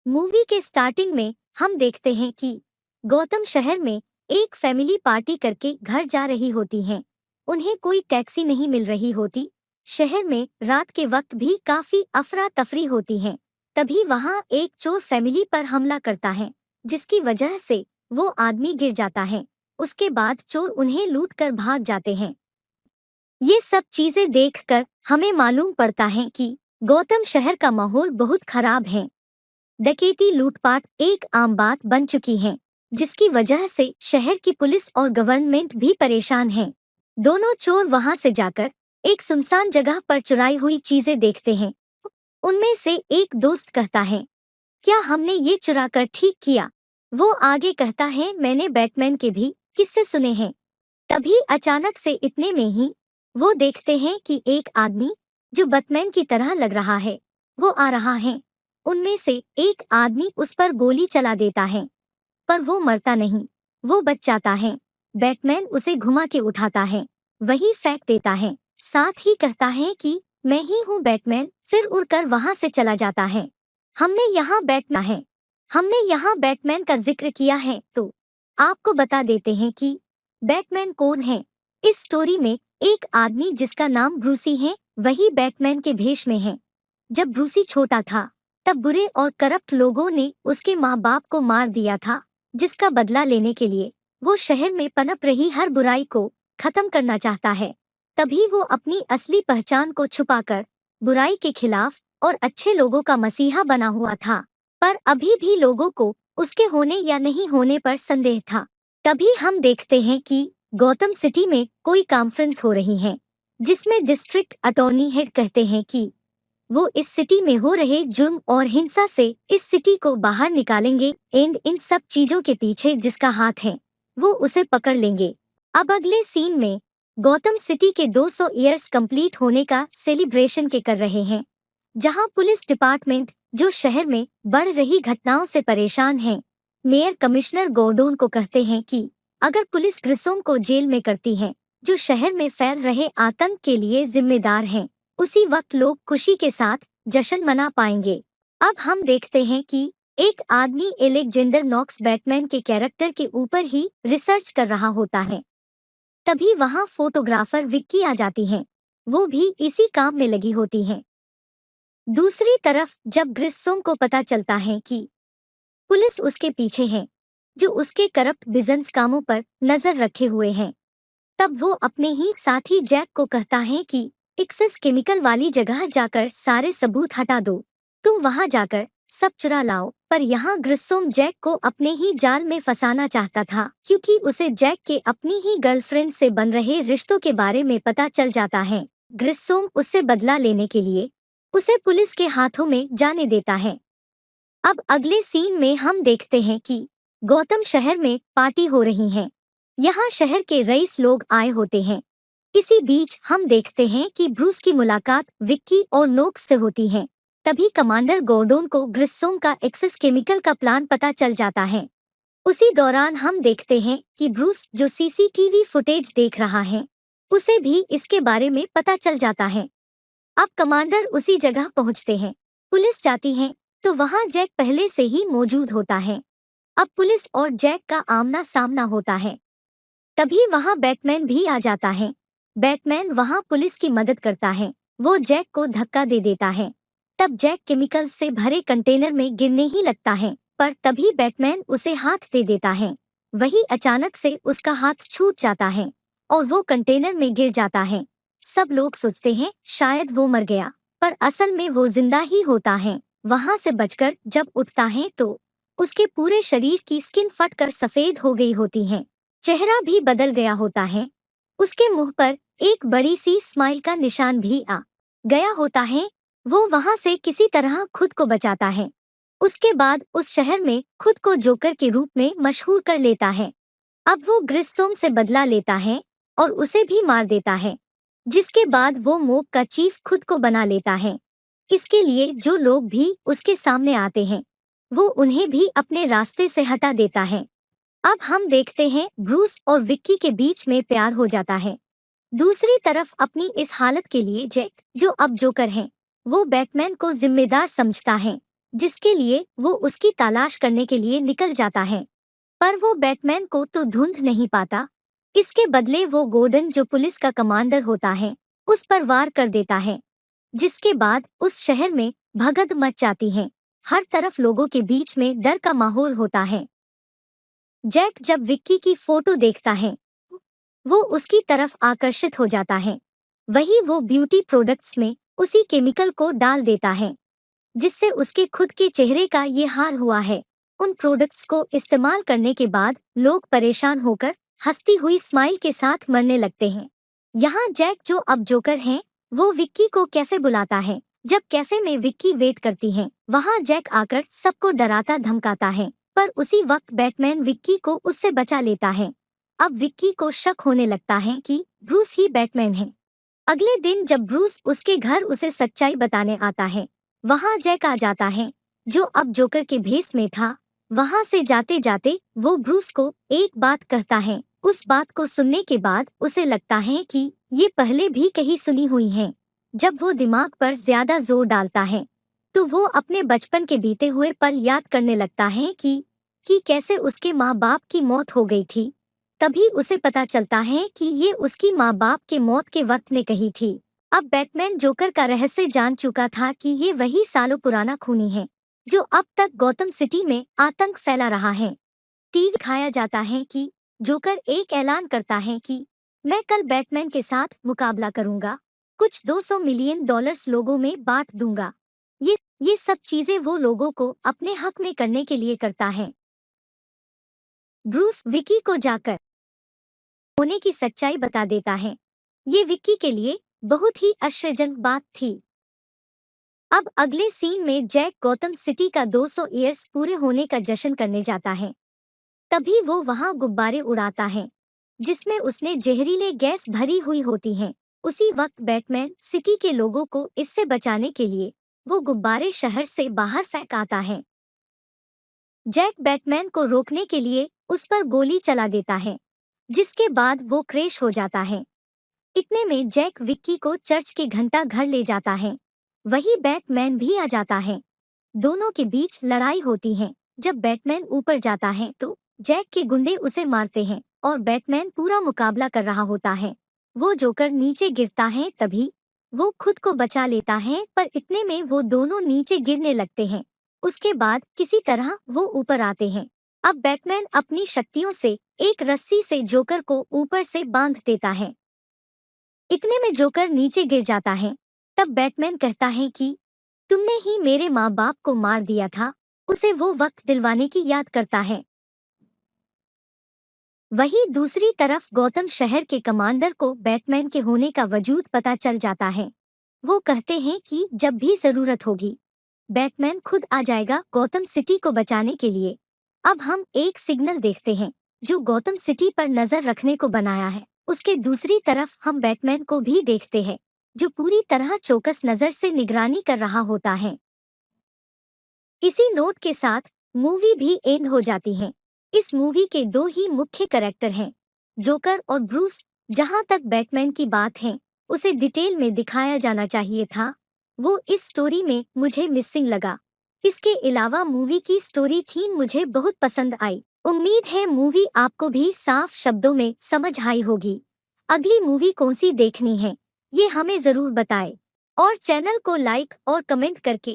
Movie के starting में हम देखते हैं कि गौतम शहर में एक फैमिली पार्टी करके घर जा रही होती हैं। उन्हें कोई टैक्सी नहीं मिल रही होती। शहर में रात के वक्त भी काफी अफरा तफरी होती है। तभी वहां एक चोर फैमिली पर हमला करता है, जिसकी वजह से वो आदमी गिर जाता है। उसके बाद चोर उन्हें लूट कर भाग जाते हैं। ये सब चीजें देखकर हमें मालूम पड़ता है कि गौतम शहर का माहौल बहुत खराब है। डकैती लूटपाट एक आम बात बन चुकी है, जिसकी वजह से शहर की पुलिस और गवर्नमेंट भी परेशान है। दोनों चोर वहां से जाकर एक सुनसान जगह पर चुराई हुई चीजें देखते हैं। उनमें से एक दोस्त कहता है, क्या हमने ये चुरा कर ठीक किया? वो आगे कहता है, मैंने बैटमैन के भी किस्से सुने हैं। तभी अचानक से इतने में ही वो देखते हैं कि एक आदमी जो बैटमैन की तरह लग रहा है, वो आ रहा है। उनमें से एक आदमी उस पर गोली चला देता है, पर वो मरता नहीं, वो बच जाता है। बैटमैन उसे घुमा के उठाता है, वही फेंक देता है। साथ ही कहता है कि मैं ही हूँ बैटमैन, फिर उड़कर वहां से चला जाता है। हमने यहाँ बैटमैन का जिक्र किया है तो आपको बता देते हैं कि बैटमैन कौन है। इस स्टोरी में एक आदमी जिसका नाम ब्रूसी है, वही बैटमैन के भेष में है। जब ब्रूसी छोटा था, तब बुरे और करप्ट लोगों ने उसके माँ बाप को मार दिया था, जिसका बदला लेने के लिए वो शहर में पनप रही हर बुराई को खत्म करना चाहता है। तभी वो अपनी असली पहचान को छुपाकर बुराई के खिलाफ और अच्छे लोगों का मसीहा बना हुआ था। पर अभी भी लोगों को उसके होने या नहीं होने पर संदेह था। तभी हम देखते हैं कि गौतम सिटी में कोई कॉन्फ्रेंस हो रही है, जिसमें डिस्ट्रिक्ट अटॉर्नी हेड कहते हैं कि वो इस सिटी में हो रहे जुर्म और हिंसा से इस सिटी को बाहर निकालेंगे एंड इन सब चीजों के पीछे जिसका हाथ है, वो उसे पकड़ लेंगे। अब अगले सीन में गौतम सिटी के 200 इयर्स कंप्लीट होने का सेलिब्रेशन के कर रहे हैं, जहां पुलिस डिपार्टमेंट जो शहर में बढ़ रही घटनाओं से परेशान है, मेयर कमिश्नर गॉर्डोन को कहते हैं कि अगर पुलिस ग्रिसोम को जेल में करती है, जो शहर में फैल रहे आतंक के लिए जिम्मेदार हैं, उसी वक्त लोग खुशी के साथ जश्न मना पाएंगे। अब हम देखते हैं कि एक आदमी एलेक्जेंडर नॉक्स बैटमैन के कैरेक्टर के ऊपर ही रिसर्च कर रहा होता है। तभी वहां फोटोग्राफर विक्की आ जाती हैं, वो भी इसी काम में लगी होती हैं। दूसरी तरफ जब ग्रिसोम को पता चलता है कि पुलिस उसके पीछे है, जो उसके करप्ट बिजनेस कामों पर नजर रखे हुए हैं, तब वो अपने ही साथी जैक को कहता है कि एक्सेस केमिकल वाली जगह जाकर सारे सबूत हटा दो, तुम वहां जाकर सब चुरा लाओ। पर यहाँ ग्रिसोम जैक को अपने ही जाल में फंसाना चाहता था, क्योंकि उसे जैक के अपनी ही गर्लफ्रेंड से बन रहे रिश्तों के बारे में पता चल जाता है। ग्रिसोम उससे बदला लेने के लिए उसे पुलिस के हाथों में जाने देता है। अब अगले सीन में हम देखते हैं कि गौतम शहर में पार्टी हो रही है। यहाँ शहर के रईस लोग आए होते हैं। इसी बीच हम देखते हैं कि ब्रूस की मुलाकात विक्की और नोक्स से होती है। तभी कमांडर गॉर्डोन को ग्रिसोम का एक्सेस केमिकल का प्लान पता चल जाता है। उसी दौरान हम देखते हैं कि ब्रूस जो सीसीटीवी फुटेज देख रहा है, उसे भी इसके बारे में पता चल जाता है। अब कमांडर उसी जगह पहुंचते हैं। पुलिस जाती है तो वहां जैक पहले से ही मौजूद होता है। अब पुलिस और जैक का आमना सामना होता है। तभी वहां बैटमैन भी आ जाता है। बैटमैन वहां पुलिस की मदद करता है। वो जैक को धक्का दे देता है। तब जैक केमिकल से भरे कंटेनर में गिरने ही लगता है, पर तभी बैटमैन उसे हाथ दे देता है। वही अचानक से उसका हाथ छूट जाता है और वो कंटेनर में गिर जाता है। सब लोग सोचते हैं शायद वो मर गया, पर असल में वो जिंदा ही होता है। वहां से बचकर जब उठता है तो उसके पूरे शरीर की स्किन फटकर सफेद हो गई होती है। चेहरा भी बदल गया होता है। उसके मुंह पर एक बड़ी सी स्माइल का निशान भी आ गया होता है। वो वहां से किसी तरह खुद को बचाता है। उसके बाद उस शहर में खुद को जोकर के रूप में मशहूर कर लेता है। अब वो ग्रिसोम से बदला लेता है और उसे भी मार देता है, जिसके बाद वो मोब का चीफ खुद को बना लेता है। इसके लिए जो लोग भी उसके सामने आते हैं, वो उन्हें भी अपने रास्ते से हटा देता है। अब हम देखते हैं ब्रूस और विक्की के बीच में प्यार हो जाता है। दूसरी तरफ अपनी इस हालत के लिए जैक, जो अब जोकर है, वो बैटमैन को जिम्मेदार समझता है। जिसके लिए वो उसकी तलाश करने के लिए निकल जाता है। पर वो बैटमैन को तो ढूंढ नहीं पाता। इसके बदले वो गॉर्डन, जो पुलिस का कमांडर होता है, उस पर वार कर देता है, जिसके बाद उस शहर में भगदड़ मच जाती है। हर तरफ लोगों के बीच में डर का माहौल होता है। जैक जब विक्की की फोटो देखता है, वो उसकी तरफ आकर्षित हो जाता है। वही वो ब्यूटी प्रोडक्ट्स में उसी केमिकल को डाल देता है, जिससे उसके खुद के चेहरे का ये हाल हुआ है। उन प्रोडक्ट्स को इस्तेमाल करने के बाद लोग परेशान होकर हंसती हुई स्माइल के साथ मरने लगते हैं। यहाँ जैक, जो अब जोकर है, वो विक्की को कैफे बुलाता है। जब कैफे में विक्की वेट करती है, वहाँ जैक आकर सबको डराता धमकाता है, पर उसी वक्त बैटमैन विक्की को उससे बचा लेता है। अब विक्की को शक होने लगता है कि ब्रूस ही बैटमैन है। अगले दिन जब ब्रूस उसके घर उसे सच्चाई बताने आता है, वहाँ जैक आ जाता है, जो अब जोकर के भेस में था। वहाँ से जाते जाते वो ब्रूस को एक बात कहता है। उस बात को सुनने के बाद उसे लगता है कि ये पहले भी कहीं सुनी हुई है। जब वो दिमाग पर ज्यादा जोर डालता है, तो वो अपने बचपन के बीते हुए पल याद करने लगता है कि कैसे उसके माँ बाप की मौत हो गई थी। तभी उसे पता चलता है कि ये उसकी माँ बाप के मौत के वक्त ने कही थी। अब बैटमैन जोकर का रहस्य जान चुका था कि ये वही सालों पुराना खूनी है, जो अब तक गौतम सिटी में आतंक फैला रहा है। टीवी दिखाया जाता है कि जोकर एक ऐलान करता है कि मैं कल बैटमैन के साथ मुकाबला करूंगा, कुछ 200 मिलियन डॉलर्स लोगों में बांट दूंगा। ये सब चीजें वो लोगों को अपने हक में करने के लिए करता है। ब्रूस विकी को जाकर होने की सच्चाई बता देता है। ये विक्की के लिए बहुत ही आश्चर्यजनक बात थी। अब अगले सीन में जैक गौतम सिटी का 200 ईयर्स पूरे होने का जश्न करने जाता है। तभी वो वहाँ गुब्बारे उड़ाता है, जिसमें उसने जहरीले गैस भरी हुई होती है। उसी वक्त बैटमैन सिटी के लोगों को इससे बचाने के लिए वो गुब्बारे शहर से बाहर फेंक आता है। जैक बैटमैन को रोकने के लिए उस पर गोली चला देता है, जिसके बाद वो क्रैश हो जाता है। इतने में जैक विक्की को चर्च के घंटा घर ले जाता है। वही बैटमैन भी आ जाता है। दोनों के बीच लड़ाई होती है। जब बैटमैन ऊपर जाता है तो जैक के गुंडे उसे मारते हैं और बैटमैन पूरा मुकाबला कर रहा होता है। वो जोकर नीचे गिरता है, तभी वो खुद को बचा लेता है, पर इतने में वो दोनों नीचे गिरने लगते हैं। उसके बाद किसी तरह वो ऊपर आते हैं। अब बैटमैन अपनी शक्तियों से एक रस्सी से जोकर को ऊपर से बांध देता है। इतने में जोकर नीचे गिर जाता है। तब बैटमैन कहता है कि तुमने ही मेरे माँ बाप को मार दिया था। उसे वो वक्त दिलवाने की याद करता है। वहीं दूसरी तरफ गौतम शहर के कमांडर को बैटमैन के होने का वजूद पता चल जाता है। वो कहते हैं कि जब भी जरूरत होगी, बैटमैन खुद आ जाएगा गौतम सिटी को बचाने के लिए। अब हम एक सिग्नल देखते हैं, जो गौतम सिटी पर नजर रखने को बनाया है। उसके दूसरी तरफ हम बैटमैन को भी देखते हैं, जो पूरी तरह चौकस नजर से निगरानी कर रहा होता है। इसी नोट के साथ मूवी भी एंड हो जाती है। इस मूवी के दो ही मुख्य कैरेक्टर हैं, जोकर और ब्रूस। जहां तक बैटमैन की बात है, उसे डिटेल में दिखाया जाना चाहिए था। वो इस स्टोरी में मुझे मिसिंग लगा। इसके अलावा मूवी की स्टोरी थीम मुझे बहुत पसंद आई। उम्मीद है मूवी आपको भी साफ शब्दों में समझ आई होगी। अगली मूवी कौन सी देखनी है, ये हमें जरूर बताएं और चैनल को लाइक और कमेंट करके